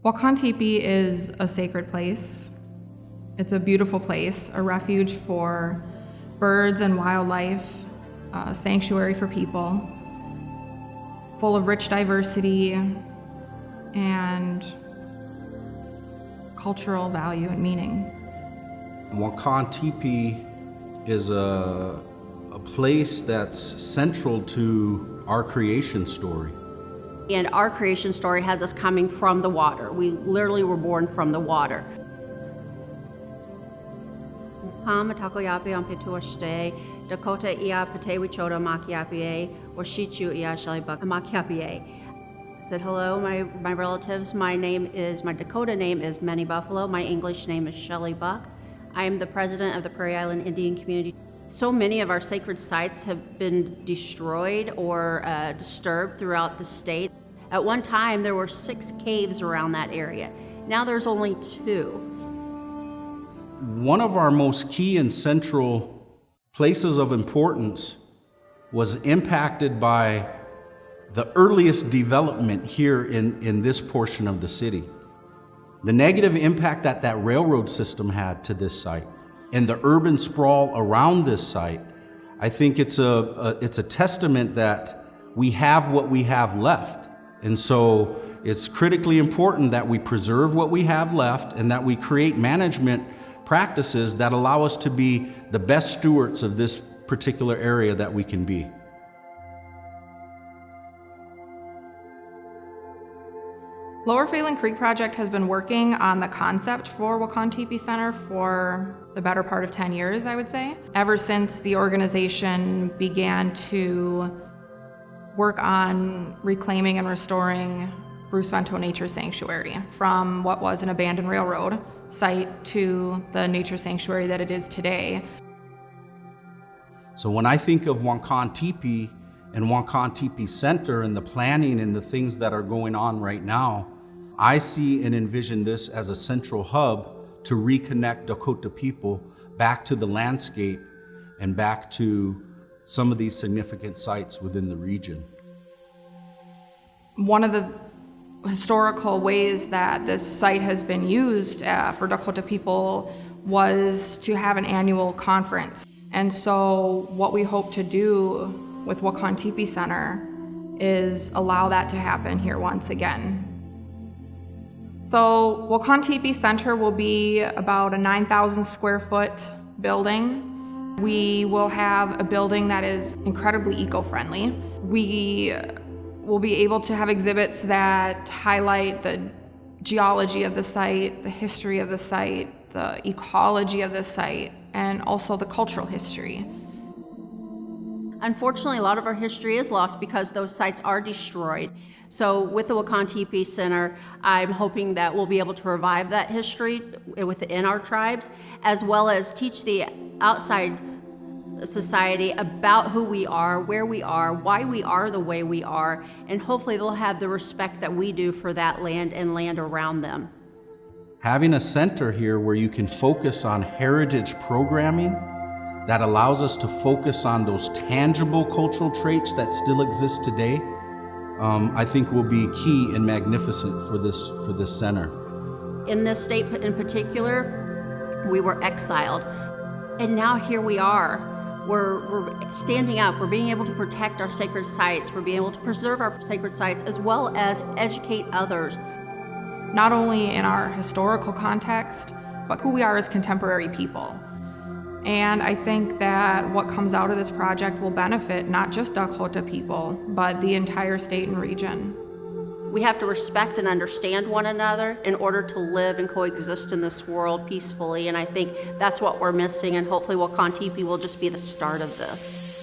Wakáŋ Tipi is a sacred place. It's a beautiful place, a refuge for birds and wildlife, a sanctuary for people, full of rich diversity and cultural value and meaning. Wakáŋ Tipi is a place that's central to our creation story. And our creation story has us coming from the water. We literally were born from the water. Dakota ia patewi choda makiapie, washichu ia shalibak makiapie. I said, hello, my relatives. My Dakota name is Manny Buffalo. My English name is Shelly Buck. I am the president of the Prairie Island Indian community. So many of our sacred sites have been destroyed or disturbed throughout the state. At one time, there were 6 caves around that area. Now there's only 2. One of our most key and central places of importance was impacted by the earliest development here in this portion of the city. The negative impact that railroad system had to this site and the urban sprawl around this site, I think it's a testament that we have what we have left. And so it's critically important that we preserve what we have left and that we create management practices that allow us to be the best stewards of this particular area that we can be. Lower Phalen Creek Project has been working on the concept for Wakáŋ Tipi Center for the better part of 10 years, I would say. Ever since the organization began to work on reclaiming and restoring Bruce Vento Nature Sanctuary from what was an abandoned railroad site to the nature sanctuary that it is today. So when I think of Wakáŋ Tipi and Wakáŋ Tipi Center and the planning and the things that are going on right now, I see and envision this as a central hub to reconnect Dakota people back to the landscape and back to some of these significant sites within the region. One of the historical ways that this site has been used for Dakota people was to have an annual conference. And so what we hope to do with Wakáŋ Tipi Center is allow that to happen here once again. So Wakáŋ Tipi Center will be about a 9,000 square foot building. We will have a building that is incredibly eco-friendly. We will be able to have exhibits that highlight the geology of the site, the history of the site, the ecology of the site, and also the cultural history. Unfortunately, a lot of our history is lost because those sites are destroyed. So with the Wakáŋ Tipi Center, I'm hoping that we'll be able to revive that history within our tribes, as well as teach the outside society about who we are, where we are, why we are the way we are, and hopefully they'll have the respect that we do for that land and land around them. Having a center here where you can focus on heritage programming that allows us to focus on those tangible cultural traits that still exist today, I think will be key and magnificent for this center. In this state in particular, we were exiled, and now here we are. We're standing up, we're being able to protect our sacred sites, we're being able to preserve our sacred sites, as well as educate others. Not only in our historical context, but who we are as contemporary people. And I think that what comes out of this project will benefit not just Dakota people, but the entire state and region. We have to respect and understand one another in order to live and coexist in this world peacefully, and I think that's what we're missing, and hopefully Wakáŋ Tipi will just be the start of this.